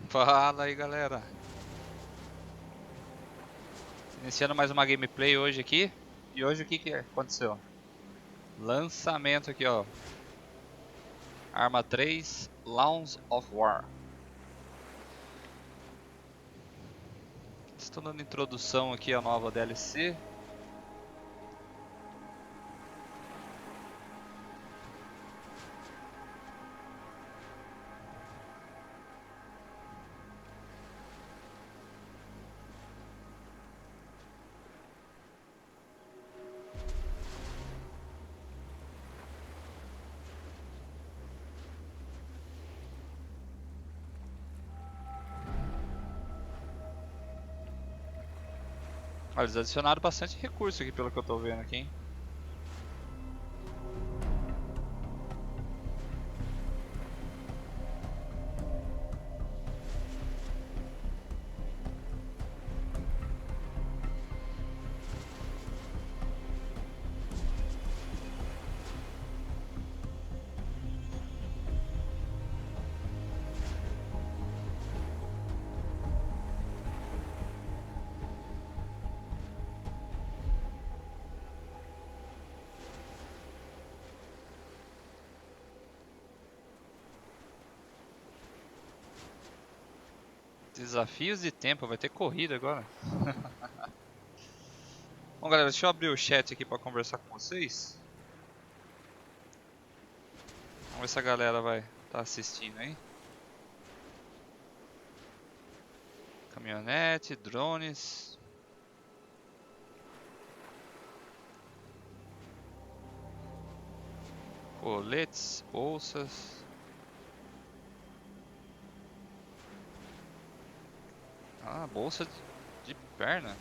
Fala aí, galera. Iniciando mais uma gameplay hoje aqui. E hoje o que aconteceu? Lançamento aqui, ó. Arma 3, Lawns of War. Estou dando introdução aqui à nova DLC. Olha, eles adicionaram bastante recurso aqui pelo que eu tô vendo aqui, hein? Desafios de tempo, vai ter corrida agora. Bom, galera, deixa eu abrir o chat aqui para conversar com vocês. Vamos ver se a galera vai estar assistindo aí. Caminhonete, drones. Coletes, bolsas. Ah, bolsa de perna.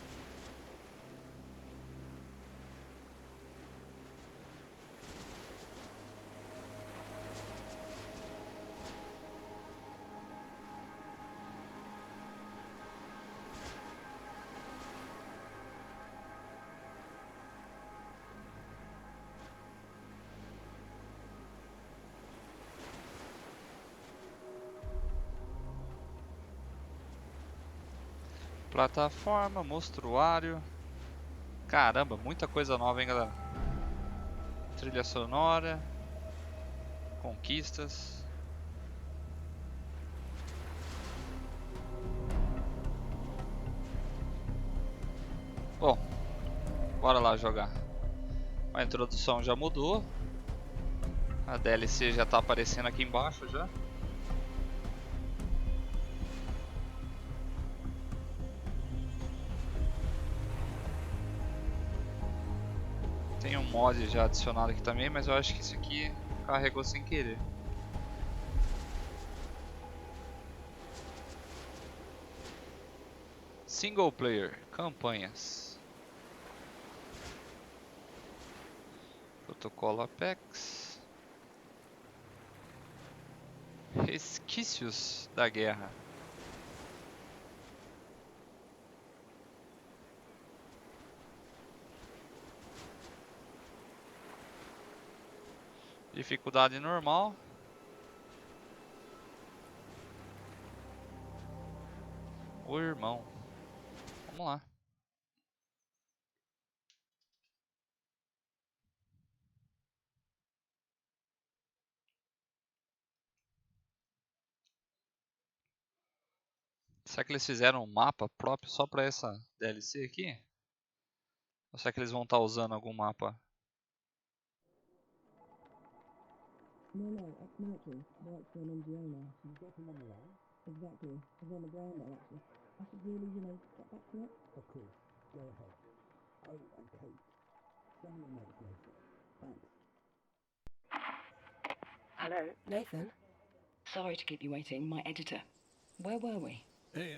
Plataforma, mostruário. Caramba, muita coisa nova, hein, galera. Trilha sonora. Conquistas. Bom, bora lá jogar. A introdução já mudou. A DLC já tá aparecendo aqui embaixo já. Tem um mod já adicionado aqui também, mas eu acho que isso aqui carregou sem querer. Single player, campanhas. Protocolo Apex. Resquícios da guerra. Dificuldade normal. O irmão. Vamos lá. Será que eles fizeram um mapa próprio só para essa DLC aqui? Ou será que eles vão estar usando algum mapa? No, ex-military. Works for an NGO now. She's getting on the line? Exactly. She's on the ground now, actually. I should really, get back to it. Of course. Go ahead. Oh, and Kate, send me a note later. Thanks. Hello? Nathan? Sorry to keep you waiting. My editor. Where were we? Hey,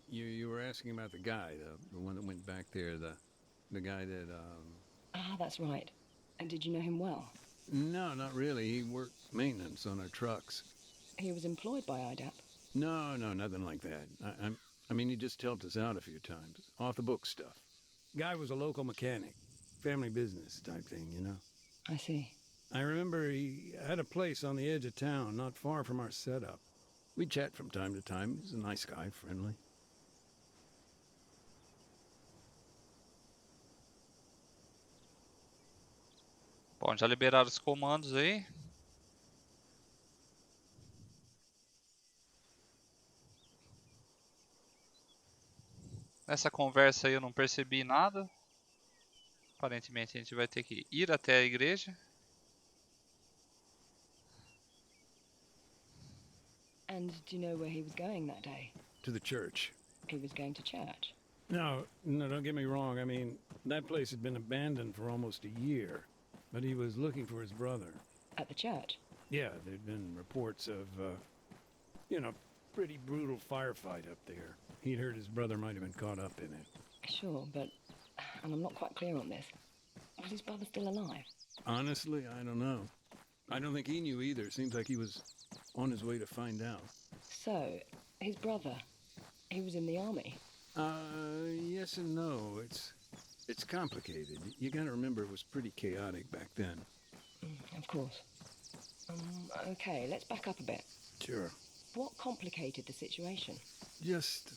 you were asking about the guy, the one that went back there, the guy that, Ah, that's right. And did you know him well? No, not really. He worked maintenance on our trucks. He was employed by IDAP. No, nothing like that. I mean, he just helped us out a few times. Off the book stuff. Guy was a local mechanic. Family business type thing, you know? I see. I remember he had a place on the edge of town, not far from our setup. We chat from time to time. He's a nice guy, friendly. Bom, já liberaram os comandos aí. Nessa conversa aí eu não percebi nada. Aparentemente a gente vai ter que ir até a igreja. And do you know where he was going that day? To the church. He was going to church. No, don't get me wrong. I mean, that place had been abandoned for almost a year. But he was looking for his brother. At the church? Yeah, there'd been reports of, pretty brutal firefight up there. He'd heard his brother might have been caught up in it. Sure, but... And I'm not quite clear on this. Was his brother still alive? Honestly, I don't know. I don't think he knew either. Seems like he was on his way to find out. So, his brother, he was in the army? Yes and no. It's complicated. You gotta remember it was pretty chaotic back then. Of course. Okay, let's back up a bit. Sure. What complicated the situation? Just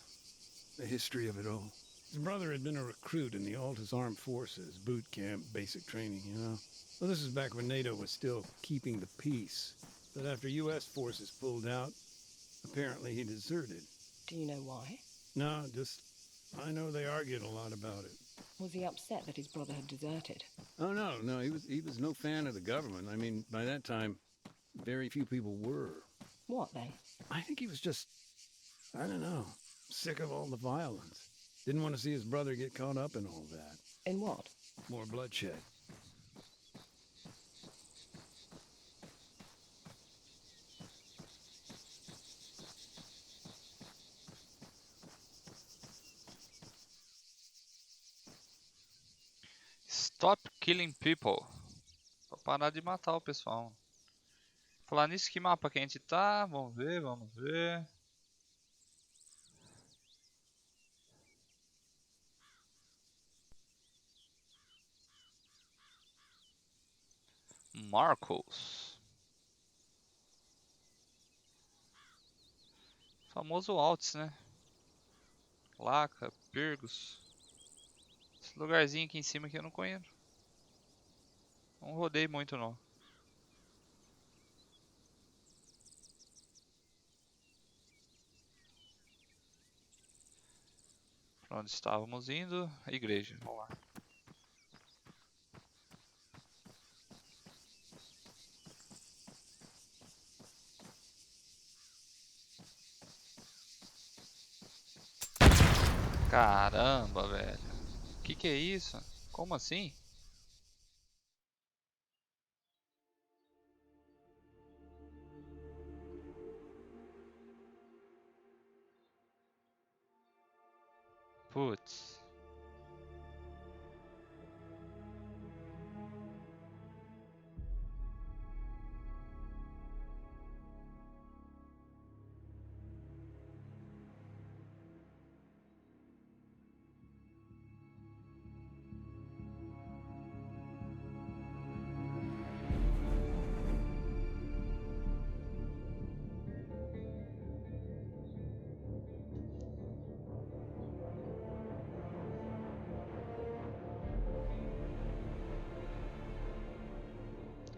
the history of it all. His brother had been a recruit in the Alta's armed forces, boot camp, basic training, you know. Well, this is back when NATO was still keeping the peace. But after U.S. forces pulled out, apparently he deserted. Do you know why? No, just... I know they argued a lot about it. Was he upset that his brother had deserted? Oh, no, he was no fan of the government. I mean, by that time, very few people were. What, then? I think he was just, I don't know, sick of all the violence. Didn't want to see his brother get caught up in all that. In what? More bloodshed. Stop killing people. Pra parar de matar o pessoal. Falar nisso, que mapa que a gente tá? Vamos ver, vamos ver. Marcos. Famoso Alts, né? Laca, Pirgos. Esse lugarzinho aqui em cima que eu não conheço. Não rodei muito não. Pra onde estávamos indo? A igreja. Vamos lá. Caramba, velho. Que é isso? Como assim? Putz.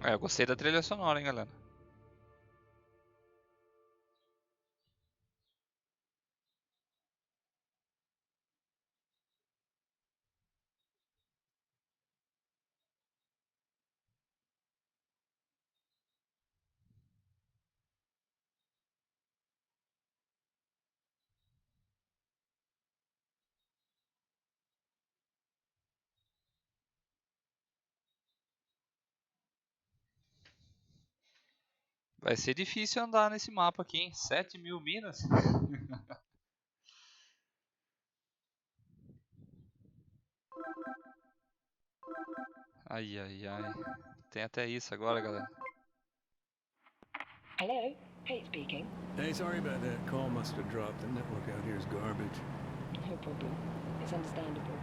É, eu gostei da trilha sonora, hein, galera. Vai ser difícil andar nesse mapa aqui, hein? 7.000 minas? Ai, ai, ai. Tem até isso agora, galera. Hello? Kate speaking. Hey, sorry about that. Call must have dropped. The network out here is garbage. No problem. It's understandable.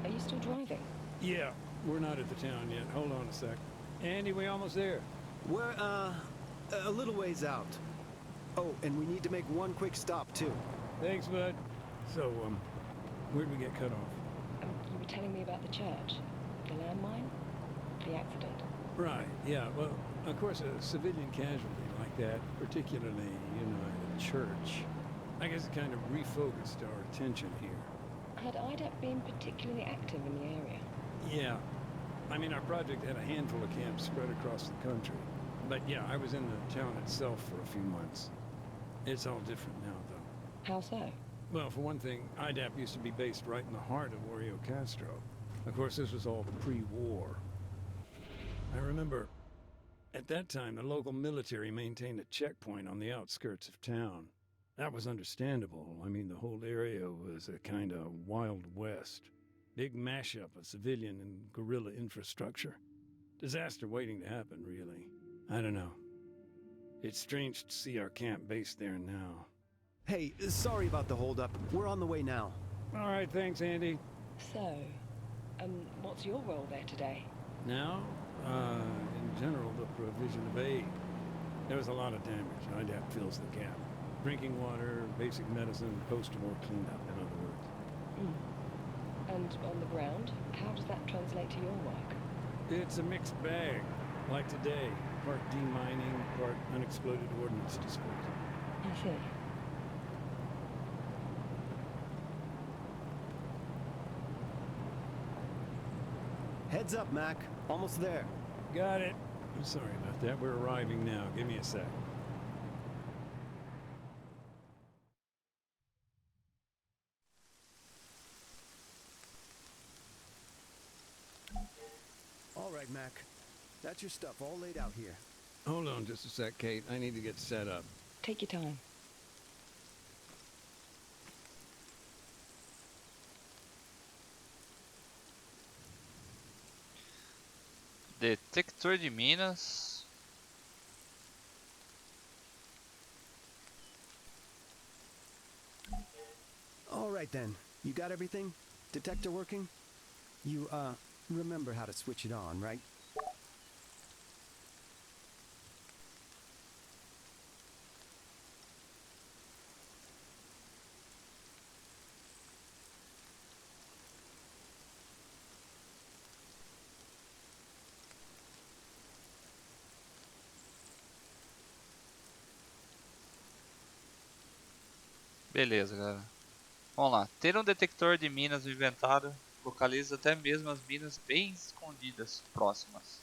Are you still driving? Yeah, we're not at the town yet. Hold on a sec. Andy, we almost there. We're, a little ways out. Oh, and we need to make one quick stop, too. Thanks, bud. So, where'd we get cut off? You were telling me about the church. The landmine? The accident. Right, yeah. Well, of course, a civilian casualty like that, particularly, you know, at a church, I guess it kind of refocused our attention here. Had IDAP been particularly active in the area? Yeah. I mean, our project had a handful of camps spread across the country. But yeah, I was in the town itself for a few months. It's all different now, though. How so? Well, for one thing, IDAP used to be based right in the heart of Oreo Castro. Of course, this was all pre-war. I remember, at that time, the local military maintained a checkpoint on the outskirts of town. That was understandable. I mean, the whole area was a kind of Wild West. Big mashup of civilian and guerrilla infrastructure. Disaster waiting to happen, really. I don't know. It's strange to see our camp based there now. Hey, sorry about the holdup. We're on the way now. All right, thanks, Andy. So, what's your role there today? Now, in general, the provision of aid. There was a lot of damage. IDAP fills the gap. Drinking water, basic medicine, post-war cleanup, in other words. And on the ground, how does that translate to your work? It's a mixed bag, like today. Part demining, part unexploded ordnance disposal. I see. Heads up, Mac. Almost there. Got it. I'm sorry about that. We're arriving now. Give me a sec. All right, Mac. That's your stuff all laid out here. Hold on just a sec, Kate. I need to get set up. Take your time. Detector de minas. All right, then. You got everything? Detector working? You, remember how to switch it on, right? Beleza, galera. Vamos lá. Ter um detector de minas no inventário localiza até mesmo as minas bem escondidas próximas.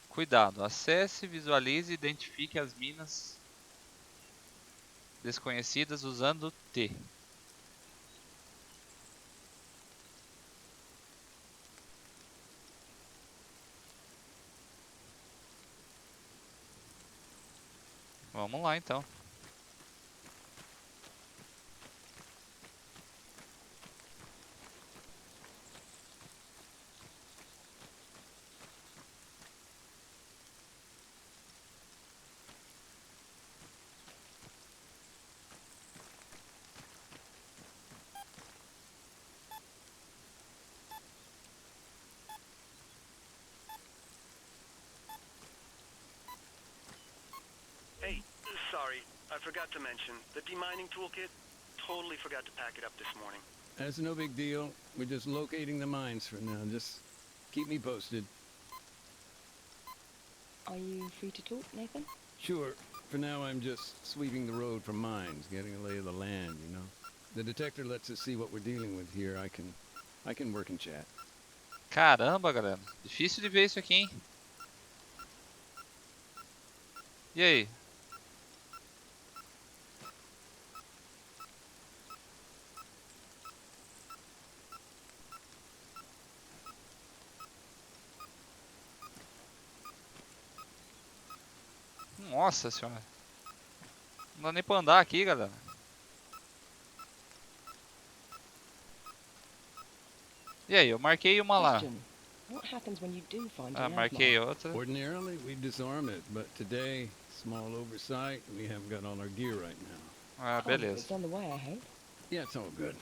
Cuidado, acesse, visualize e identifique as minas desconhecidas usando T. Vamos lá então. Hey, sorry, I forgot to mention, the demining toolkit, totally forgot to pack it up this morning. That's no big deal. We're just locating the mines for now. Just keep me posted. Are you free to talk, Nathan? Sure. For now, I'm just sweeping the road for mines, getting a lay of the land, you know. The detector lets us see what we're dealing with here. I can work and chat. Caramba, galera. Difícil de ver isso aqui, hein? E aí? Nossa senhora. Não dá nem pra andar aqui, galera. E aí, eu marquei uma lá. Question. What happens when you do find Ah, a marquei landmark? outra. Ordinarily, we disarm it, but today, small oversight, we haven't got all our gear right now. Ah, Oh, beleza. it's on the way, I hope. Yeah, it's all good.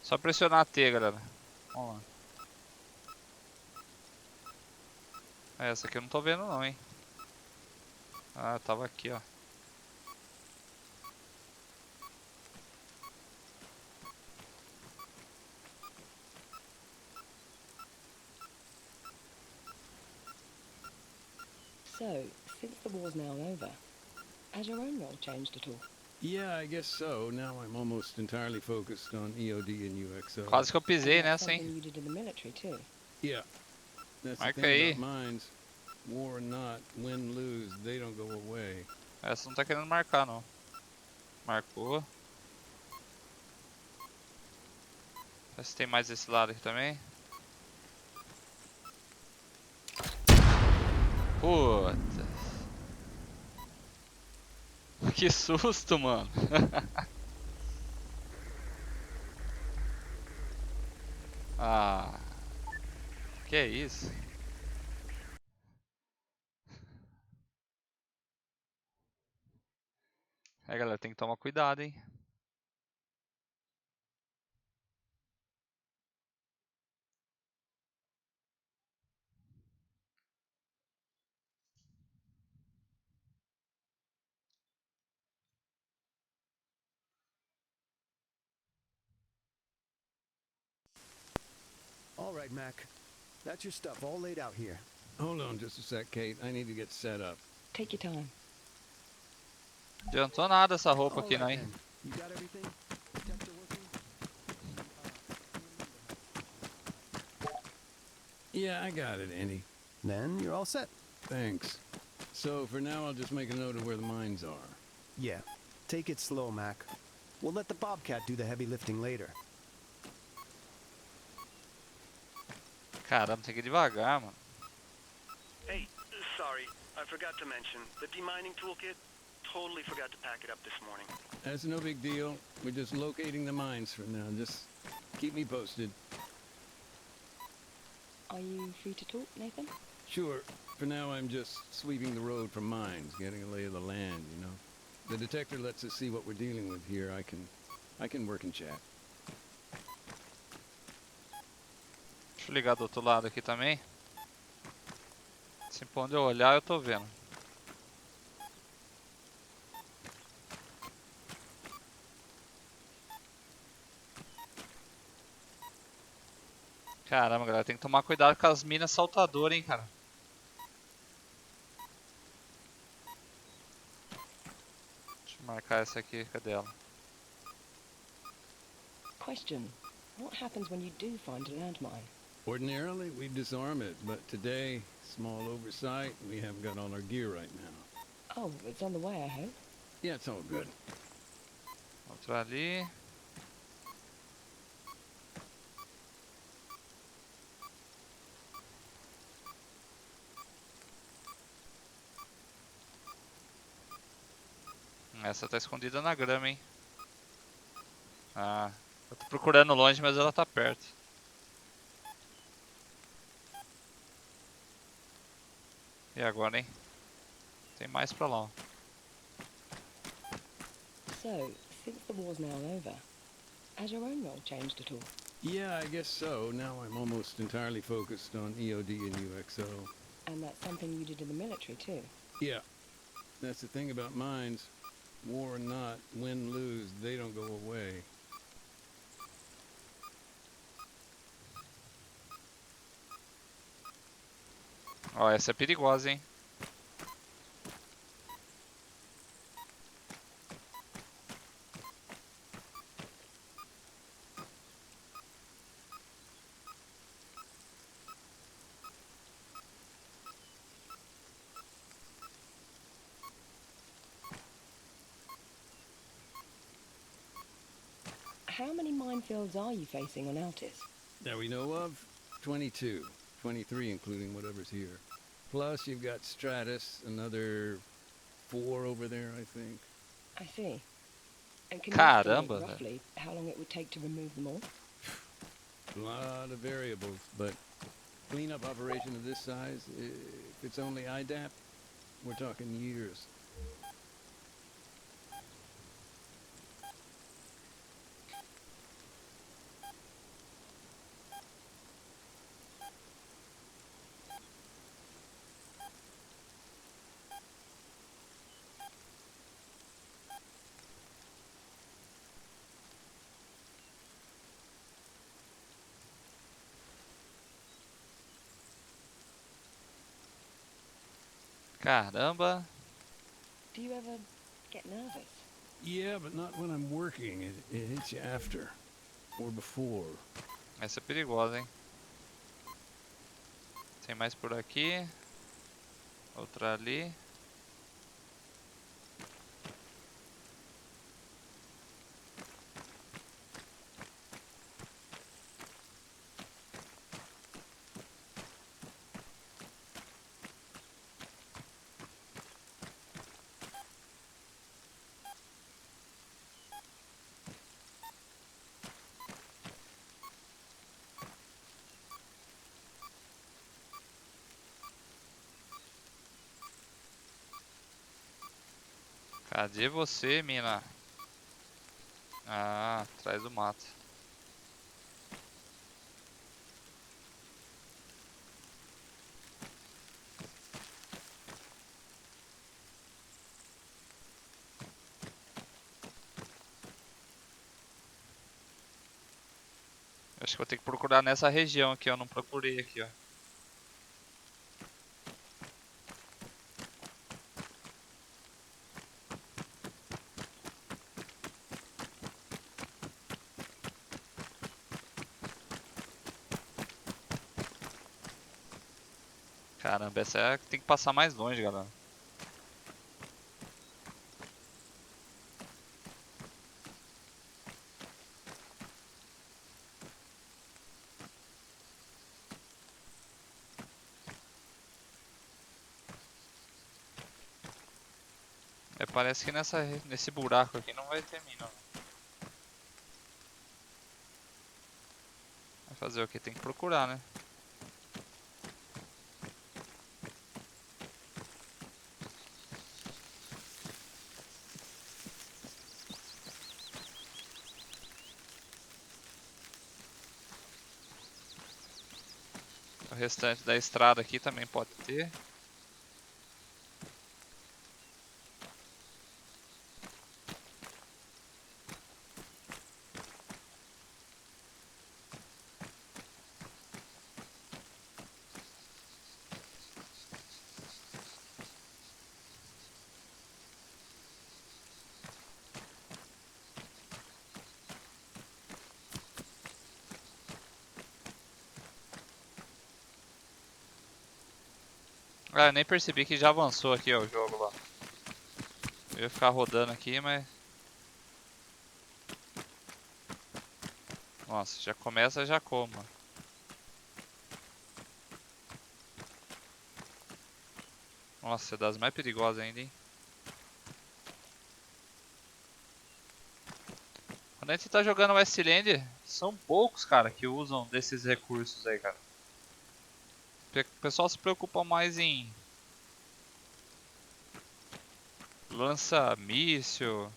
Só pressionar a T, galera. Vamos lá. Essa aqui eu não tô vendo não, hein. Ah, tava aqui, ó. So, since the war's now over, has your own role changed at all? Yeah, I guess so. Now I'm almost entirely focused on EOD and UXO. Quase que eu pisei And that's nessa, hein. something you did in the military too. Yeah. That's the Marca thing aí. about mines. War or not, win, lose, they don't go away. Essa não tá querendo marcar, não. Marcou. Vê se tem mais desse lado aqui também. Puta. Que susto, mano. Ah. Que é isso? É, galera, tem que tomar cuidado, hein. All right, Mac. That's your stuff all laid out here. Hold on just a sec, Kate. I need to get set up. Take your time. Adiantou nada essa roupa All aqui, não, right, hein. then. You got everything? Detector working? Yeah, I got it, Andy. Then you're all set. Thanks. So for now, I'll just make a note of where the mines are. Yeah. Take it slow, Mac. We'll let the Bobcat do the heavy lifting later. Caramba, tem que ir devagar, mano. Hey, sorry, I forgot to mention, the demining toolkit, totally forgot to pack it up this morning. That's no big deal. We're just locating the mines for now. Just keep me posted. Are you free to talk, Nathan? Sure. For now, I'm just sweeping the road for mines, getting a lay of the land, you know. The detector lets us see what we're dealing with here. I can work and chat. Deixa eu ligar do outro lado aqui também. Se pra onde eu olhar, eu tô vendo. Caramba, galera, tem que tomar cuidado com as minas saltadoras, hein, cara. Deixa eu marcar essa aqui, cadê ela? Question. What happens when you do find a landmine? Ordinarily, we disarm it, but today, small oversight, we haven't got all our gear right now. Oh, it's on the way, I hope. Yeah, it's all good. Outro ali. Essa tá escondida na grama, hein. Ah, eu tô procurando longe, mas ela tá perto. E agora, hein? Tem mais pra lá, ó. So, since the war's now over, has your own role changed at all? Yeah, I guess so. Now I'm almost entirely focused on EOD and UXO. And that's something you did in the military too. Yeah, that's the thing about mines. War or not, win, lose, they don't go away. Ó, essa é perigosa, hein. How many minefields are you facing on Altis? That we know of, 22. 23 including whatever's here. Plus you've got Stratus, another 4 over there, I think. I see. And can Caramba, you estimate velho. roughly how long it would take to remove them all? A lot of variables, but cleanup operation of this size, if it's only IDAP, we're talking years. Caramba. Do you ever get nervous? Yeah, but not when I'm working. It hits you after. Or before. Essa é perigosa, hein? Tem mais por aqui. Outra ali. Cadê você, mina? Ah, atrás do mato. Acho que vou ter que procurar nessa região aqui, eu não procurei aqui, ó. Caramba, essa é a que tem que passar mais longe, galera. É, parece que nesse buraco aqui não vai ter mina. Vai fazer o que? Tem que procurar, né? O restante da estrada aqui também pode ter. Ah, eu nem percebi que já avançou aqui, ó, o jogo lá. Eu ia ficar rodando aqui, mas... Nossa, já começa já como. Nossa, é das mais perigosas ainda, hein? Quando a gente tá jogando Westland, são poucos, cara, que usam desses recursos aí, cara. O pessoal se preocupa mais em... lança míssil.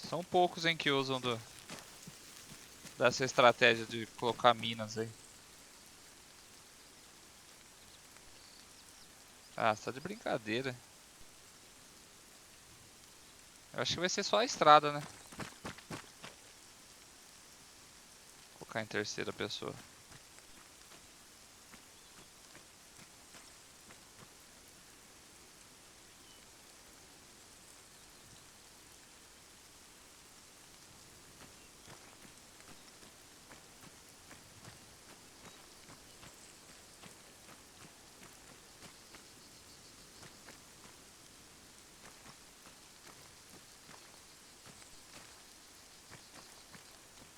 São poucos em que usam dessa estratégia de colocar minas aí. Ah, você tá de brincadeira. Eu acho que vai ser só a estrada, né? Vou colocar em terceira pessoa.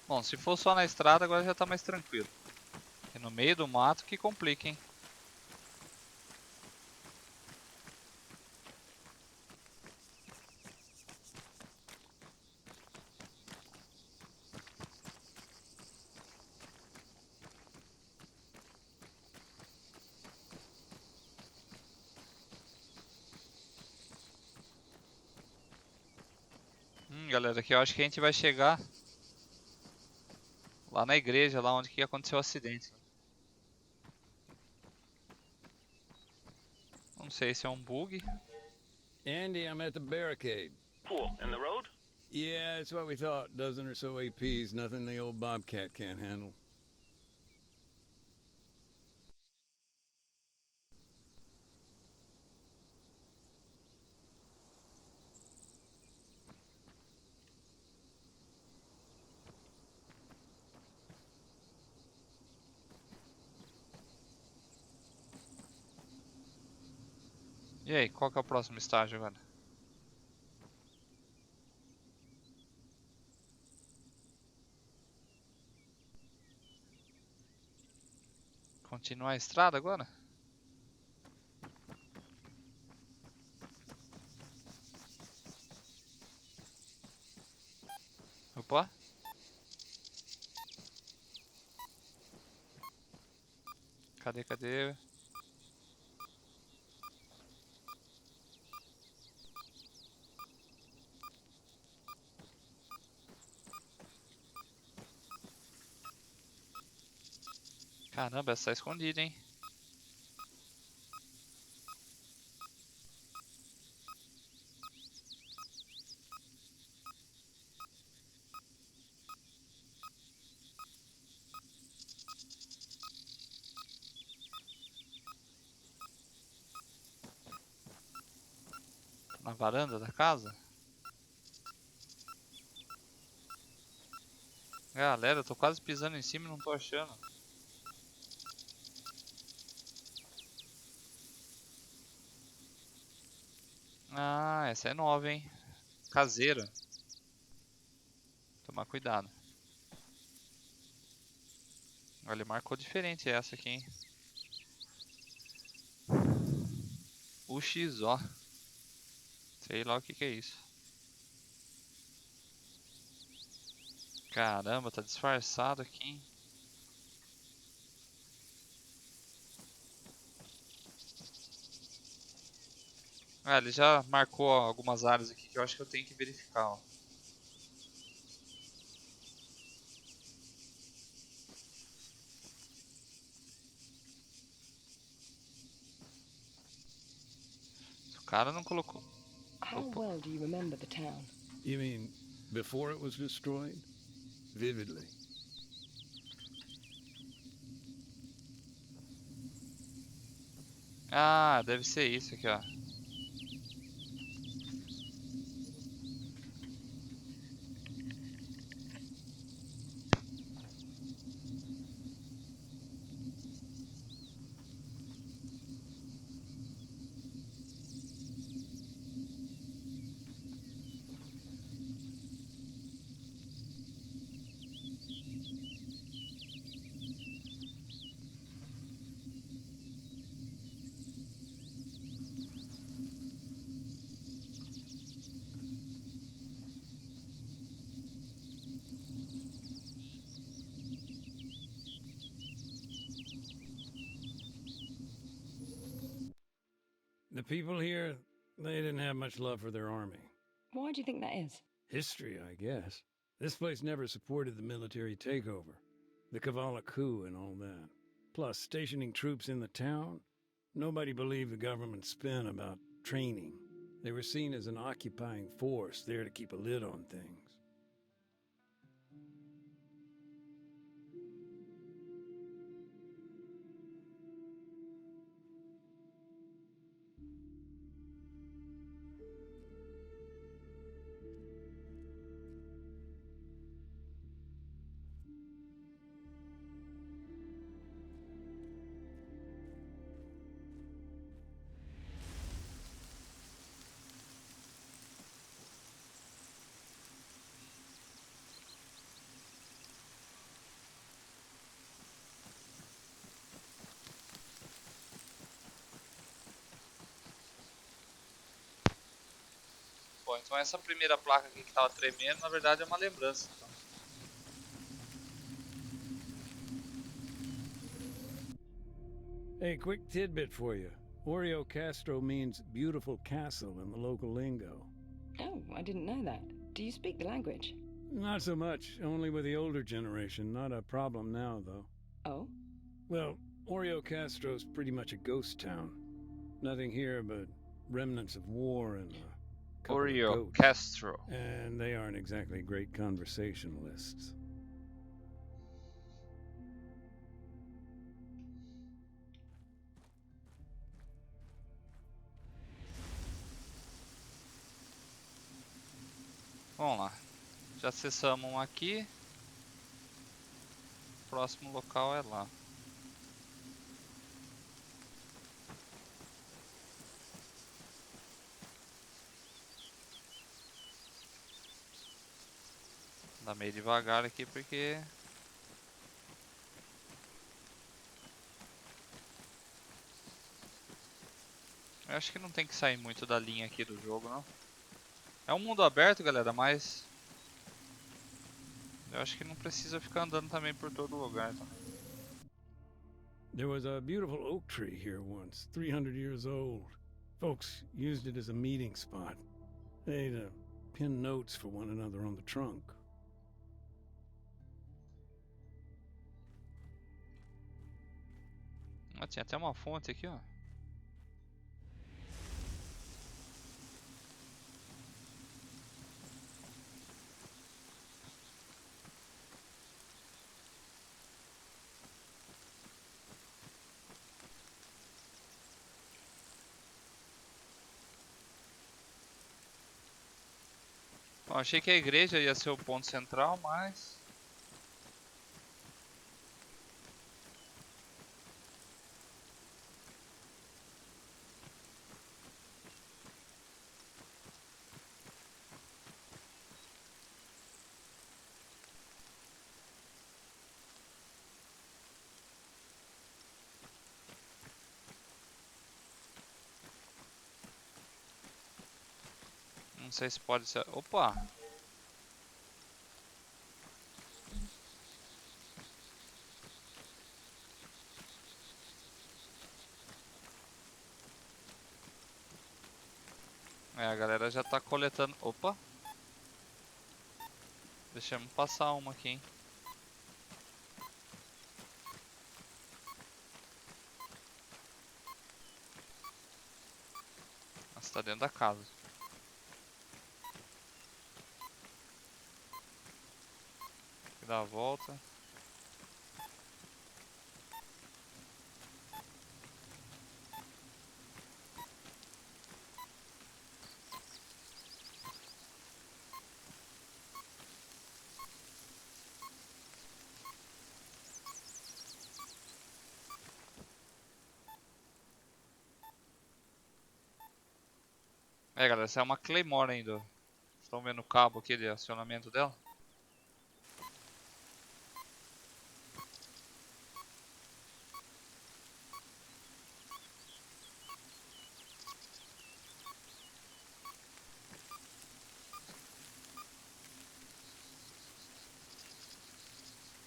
Bom, se for só na estrada, agora já tá mais tranquilo. E no meio do mato que complica, hein? Galera, aqui eu acho que a gente vai chegar lá na igreja, lá onde que aconteceu o acidente. Não sei se é um bug. Andy, I'm at the barricade. Cool. And the road? Yeah, it's what we thought. Dozen or so APs, nothing the old Bobcat can't handle. E aí, qual que é o próximo estágio agora? Continuar a estrada agora? Opa. Cadê? Caramba, essa tá escondida, hein? Na varanda da casa? Galera, eu tô quase pisando em cima e não tô achando. Ah, essa é nova, hein? Caseira. Tomar cuidado. Olha, marcou diferente essa aqui, hein? UXO. Sei lá o que que é isso. Caramba, tá disfarçado aqui, hein? Ah, ele já marcou algumas áreas aqui que eu acho que eu tenho que verificar, ó. O cara não colocou. How Opa. well do you remember the town? You mean before it was destroyed? Vividly. Ah, deve ser isso aqui, ó. The people here, they didn't have much love for their army. Why do you think that is? History, I guess. This place never supported the military takeover, the Kavala coup and all that. Plus, stationing troops in the town, nobody believed the government's spin about training. They were seen as an occupying force there to keep a lid on things. Bom, então essa primeira placa aqui que tava tremendo, na verdade é uma lembrança. Então. Hey, quick tidbit for you. Oreo Castro means beautiful castle in the local lingo. Oh, I didn't know that. Do you speak the language? Not so much, only with the older generation. Not a problem now, though. Oh? Well, Oreo Castro's pretty much a ghost town. Nothing here but remnants of war and a couple of Oreo goats. Castro. And they aren't exactly great conversationalists. Vamos lá. Já acessamos um aqui. O próximo local é lá. Anda meio devagar aqui porque... Eu acho que não tem que sair muito da linha aqui do jogo, não. É um mundo aberto, galera, mas... Eu acho que não precisa ficar andando também por todo lugar, tá? There was a beautiful oak tree here once, 300 years old. Folks used it as a meeting spot. They'd pin notes for one another on the trunk. Ah, tinha até uma fonte aqui, ó. Bom, achei que a igreja ia ser o ponto central, mas... Não sei se pode ser... Opa! É, a galera já tá coletando... Opa! Deixamos passar uma aqui, hein? Mas tá dentro da casa. Aqui dá a volta. É, galera, essa é uma Claymore ainda. Estão vendo o cabo aqui de acionamento dela?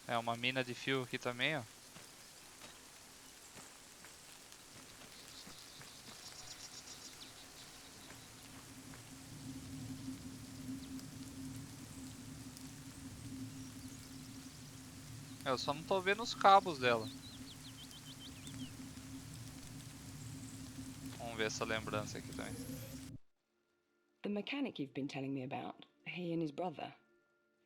É uma mina de fio aqui também, ó. Eu só não tô vendo os cabos dela. Vamos ver essa lembrança aqui também. The mechanic you've been telling me about, he and his brother,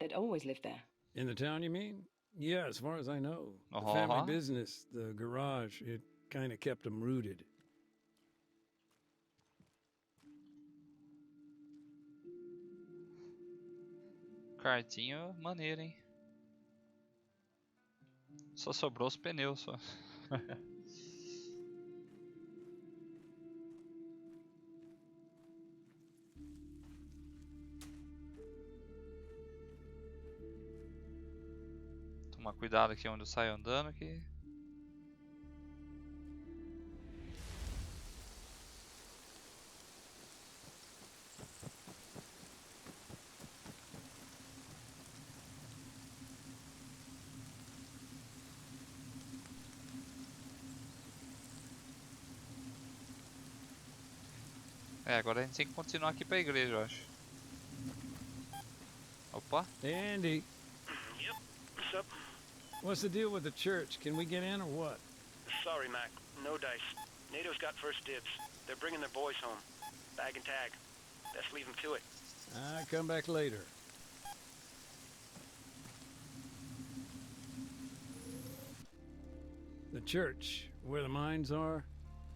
they'd always lived there. In the town, you mean? Yeah, as far as I know. The Uh-huh. family business, the garage, it kind of kept them rooted. Cartinho maneiro, hein? Só sobrou os pneus, só. Tomar cuidado aqui onde eu saio andando aqui. É, agora a gente tem que continuar aqui pra igreja, eu acho. Opa! Andy, Yep. What's up? what's the deal with the church? Can we get in or what? Sorry, Mac. No dice. NATO's got first dibs. They're bringing their boys home. Bag and tag. Best leave them to it. I'll come back later. The church, where the mines are,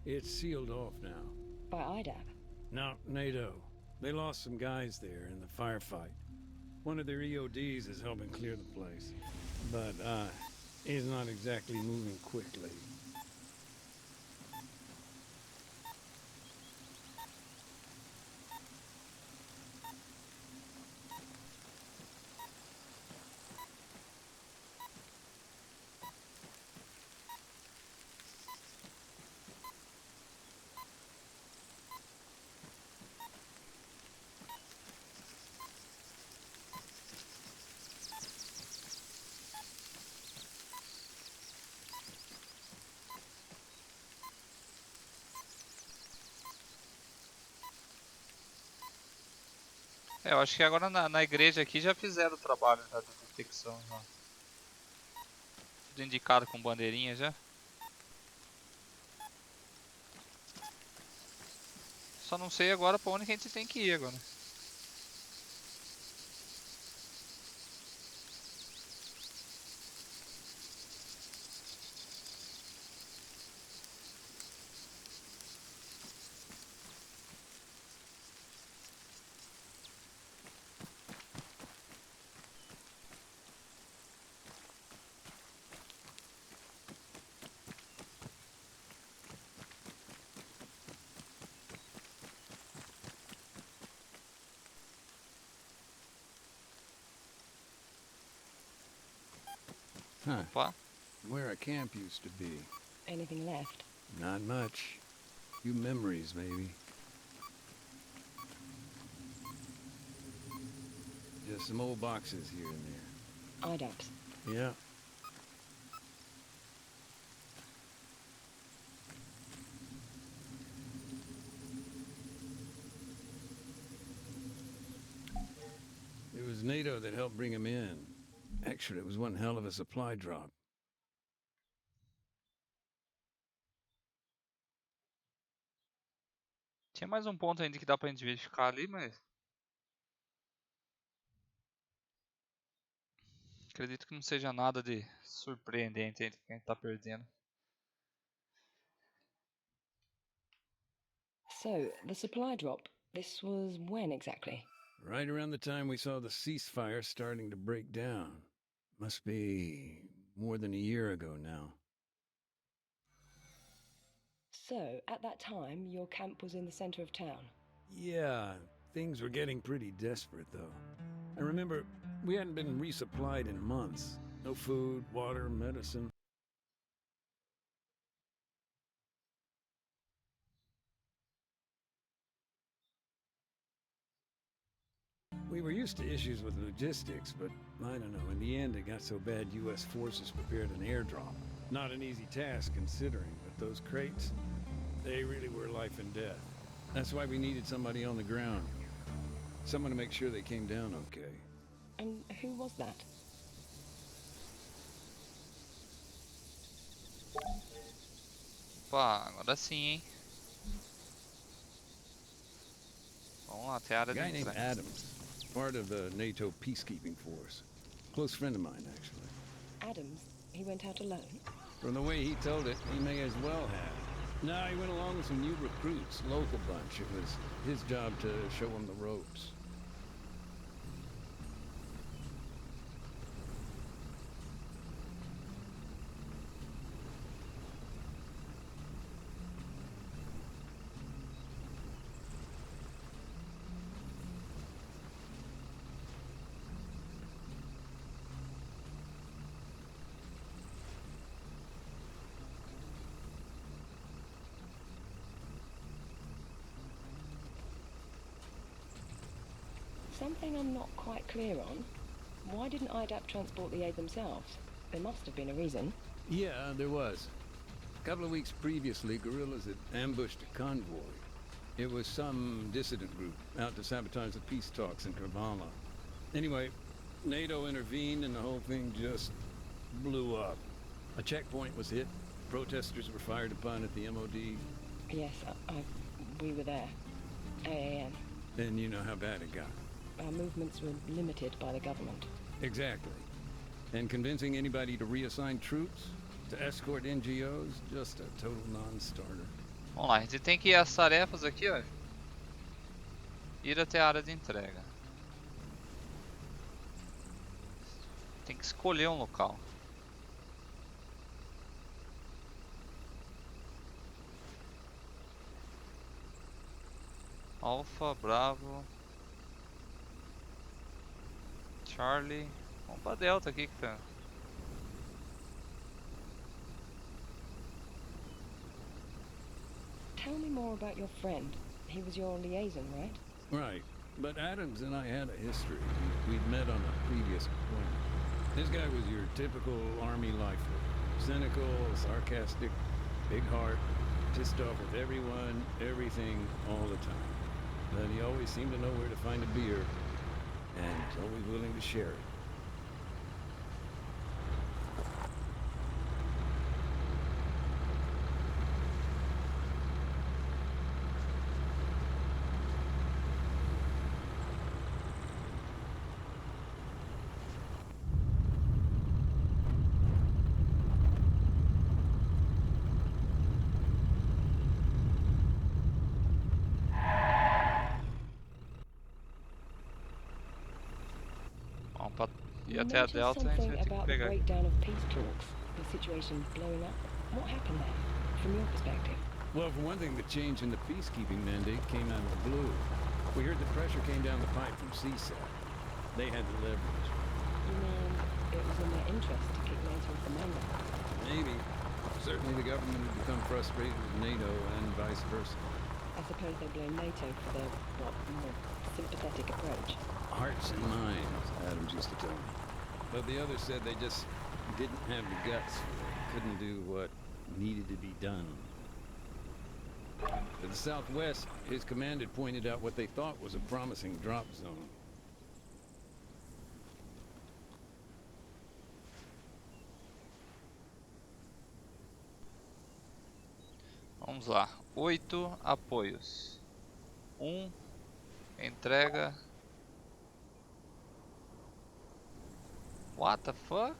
it's sealed off now. By IDAP. No, NATO. They lost some guys there in the firefight. One of their EODs is helping clear the place. But, he's not exactly moving quickly. É, eu acho que agora na igreja aqui já fizeram o trabalho já de detecção. Já. Tudo indicado com bandeirinha já. Só não sei agora pra onde que a gente tem que ir agora. Huh. Opa. Where a camp used to be. Anything left? Not much. Few memories, maybe. Just some old boxes here and there. IDAPs. Yeah. It was NATO that helped bring him in. Actually, it was one hell of a supply drop. Tinha mais um ponto ainda que dá pra gente verificar ali, mas... Acredito que não seja nada de surpreendente ainda que a gente tá perdendo. So, the supply drop, this was when exactly? Right around the time we saw the ceasefire starting to break down. Must be more than a year ago now. So, at that time, your camp was in the center of town. Yeah, things were getting pretty desperate, though. I remember we hadn't been resupplied in months. No food, water, medicine. We were used to issues with logistics, but I don't know, in the end it got so bad U.S. forces prepared an airdrop. Not an easy task considering, but those crates, they really were life and death. That's why we needed somebody on the ground. Someone to make sure they came down okay. And who was that? Opa, agora sim, hein? Vamos lá, até a área A de guy named entrega. Adams, part of the NATO peacekeeping force. Close friend of mine, actually. Adams? He went out alone? From the way he told it, he may as well have. No, he went along with some new recruits, local bunch. It was his job to show them the ropes. Something I'm not quite clear on. Why didn't IDAP transport the aid themselves? There must have been a reason. Yeah, there was. A couple of weeks previously, guerrillas had ambushed a convoy. It was some dissident group out to sabotage the peace talks in Kavala. Anyway, NATO intervened and the whole thing just blew up. A checkpoint was hit. Protesters were fired upon at the MOD. Yes, we were there. AAM. And you know how bad it got. Our movements were limited by the government. Exactly. And convincing anybody to reassign troops, to escort NGOs, just a total non-starter. Vamos lá, a gente tem que ir às tarefas aqui, ó. Ir até a área de entrega. Tem que escolher um local. Alpha, Bravo, Charlie. Vamos pra Delta aqui que tá. Tell me more about your friend. He was your liaison, right? Right. But Adams and I had a history. We'd met on a previous appointment. This guy was your typical army lifer. Cynical, sarcastic, big heart, pissed off with everyone, everything, all the time. But he always seemed to know where to find a beer. and he's always willing to share it. Vamos pra ir You até a mentioned Delta, a gente something vai ter que about the pegar aqui. breakdown of peace talks, the situation blowing up. What happened there, from your perspective? Well, for one thing, the change in the peacekeeping mandate came out of the blue. We heard the pressure came down the pipe from CSAT. They had the leverage. You mean it was in their interest to kick NATO off the mainland? Maybe. Certainly the government had become frustrated with NATO and vice versa. I suppose they blame NATO for their, more sympathetic approach. Hearts and minds, Adams used to tell me. But the others said they just didn't have the guts for it. Couldn't do what needed to be done. To the southwest, his command had pointed out what they thought was a promising drop zone. Vamos lá. 8 apoios. entrega. What the fuck?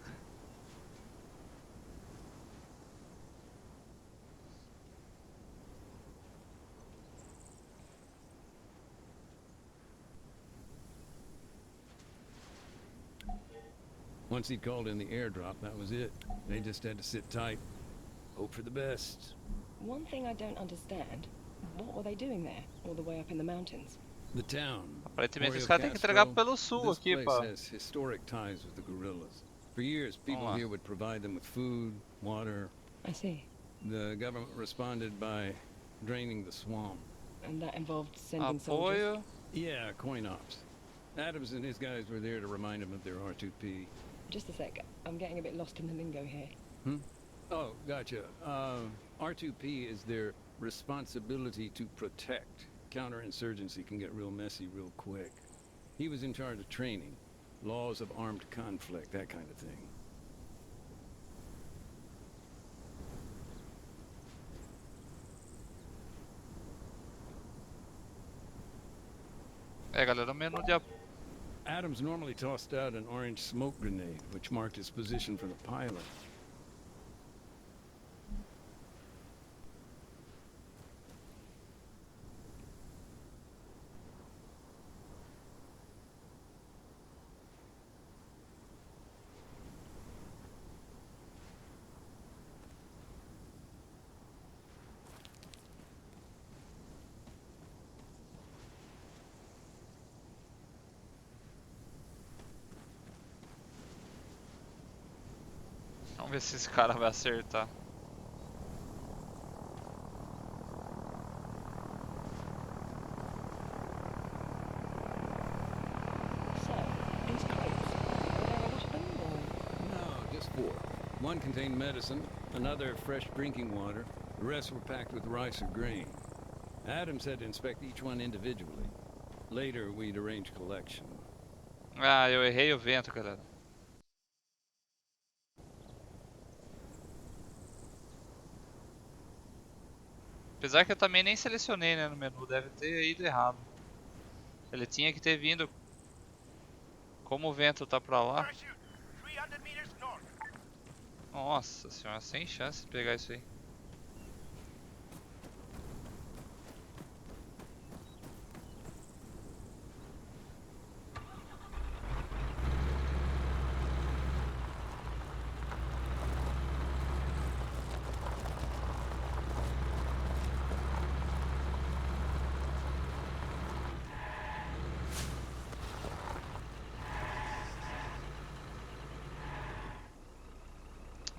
Once he called in the airdrop, that was it. They just had to sit tight, hope for the best. One thing I don't understand, what were they doing there, all the way up in the mountains? The town. Aparentemente os Oreo caras têm que entregar Castro, pelo sul this aqui, place pá. has historic ties with the guerrillas. For years, people lá. here would provide them with food, water. I see. The government responded by draining the swamp. And that involved sending soldiers? Apoio. Yeah, coin ops. Adams and his guys were there to remind him of their R2P. Just a sec, I'm getting a bit lost in the lingo here. Oh, gotcha. R2P is their responsibility to protect. Counterinsurgency can get real messy real quick. He was in charge of training, laws of armed conflict, that kind of thing. Galera, o menu de apoio. Adams normally tossed out an orange smoke grenade, which marked his position for the pilot. Vamos ver se esse cara vai acertar. So, these crates, were there a lot of them, or...? No, just 4. One contained medicine, another fresh drinking water. The rest were packed with rice or grain. Adams had to inspect each one individually. Later, we'd arrange collection. Ah, eu errei o vento, galera. Apesar que eu também nem selecionei, né, no menu, deve ter ido errado. Ele tinha que ter vindo. Como o vento tá pra lá. Nossa senhora, sem chance de pegar isso aí.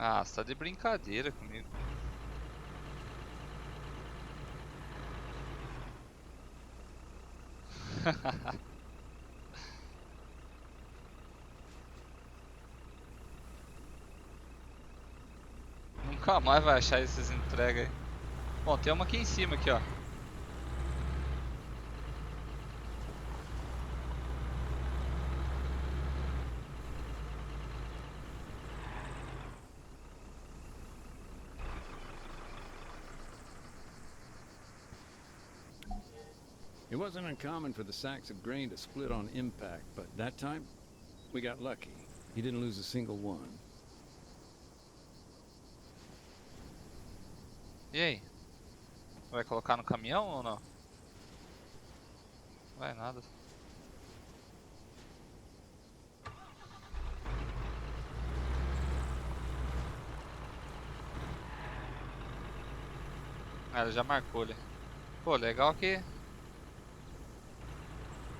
Ah, você tá de brincadeira comigo. Nunca mais vai achar essas entregas aí. Bom, tem uma aqui em cima aqui, ó. It wasn't uncommon for the sacks of grain to split on impact, but that time, we got lucky. He didn't lose a single one. E aí? Vai colocar no caminhão ou não? Vai nada. Ah, ele já marcou ali. Pô, legal que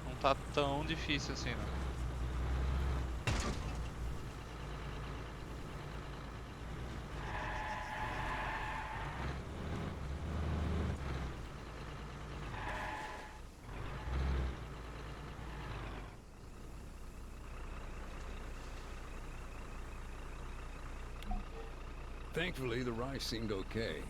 não tá tão difícil assim, não. Thankfully, the rice seemed okay.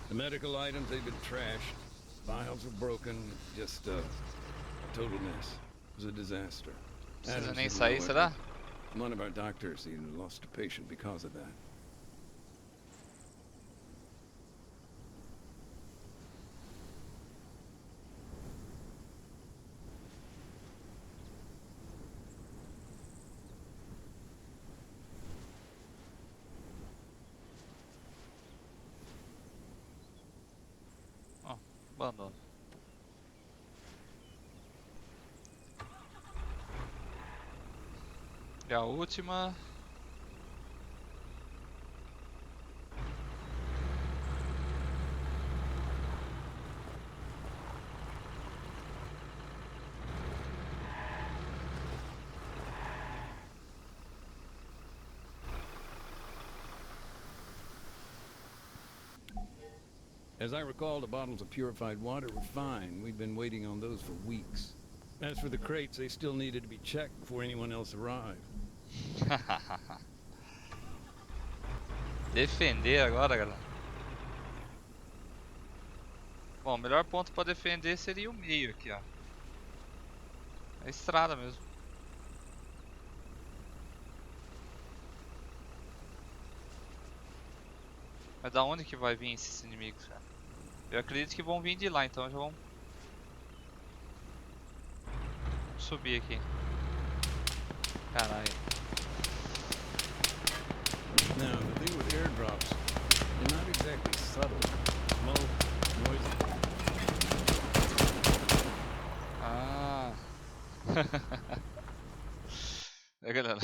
The medical items, they've been trashed. Vials were broken. Just a total mess. It was a disaster. Precisa Adams nem didn't sair, know it, será? but one of our doctors, he lost a patient because of that. Ó, abandono. E a última. As I recall, the bottles of purified water were fine. We'd been waiting on those for weeks. As for the crates, they still needed to be checked before anyone else arrived. Defender agora, galera. Bom, o melhor ponto para defender seria o meio aqui, ó. É a estrada mesmo. Mas da onde que vai vir esses inimigos, cara? Eu acredito que vão vir de lá, então já vamos subir aqui. Caralho. Now, the thing with airdrops, they're not exactly subtle. Smoke, noise. Ah. É, galera.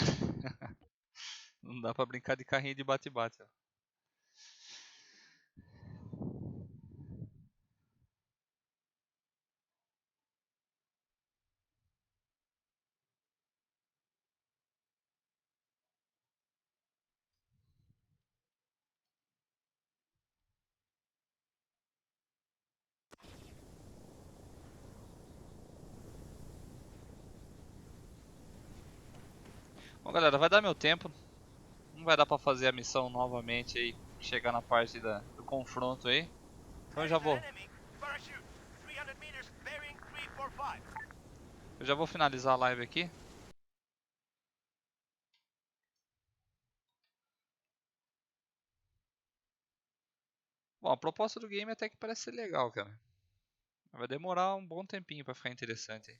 Não dá pra brincar de carrinho de bate-bate, ó. Bom, galera, vai dar meu tempo. Não vai dar pra fazer a missão novamente aí, chegar na parte do confronto aí. Então eu já vou. Eu já vou finalizar a live aqui. Bom, a proposta do game até que parece ser legal, cara. Vai demorar um bom tempinho pra ficar interessante aí.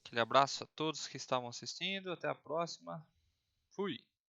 Aquele abraço a todos que estavam assistindo. Até a próxima. Fui!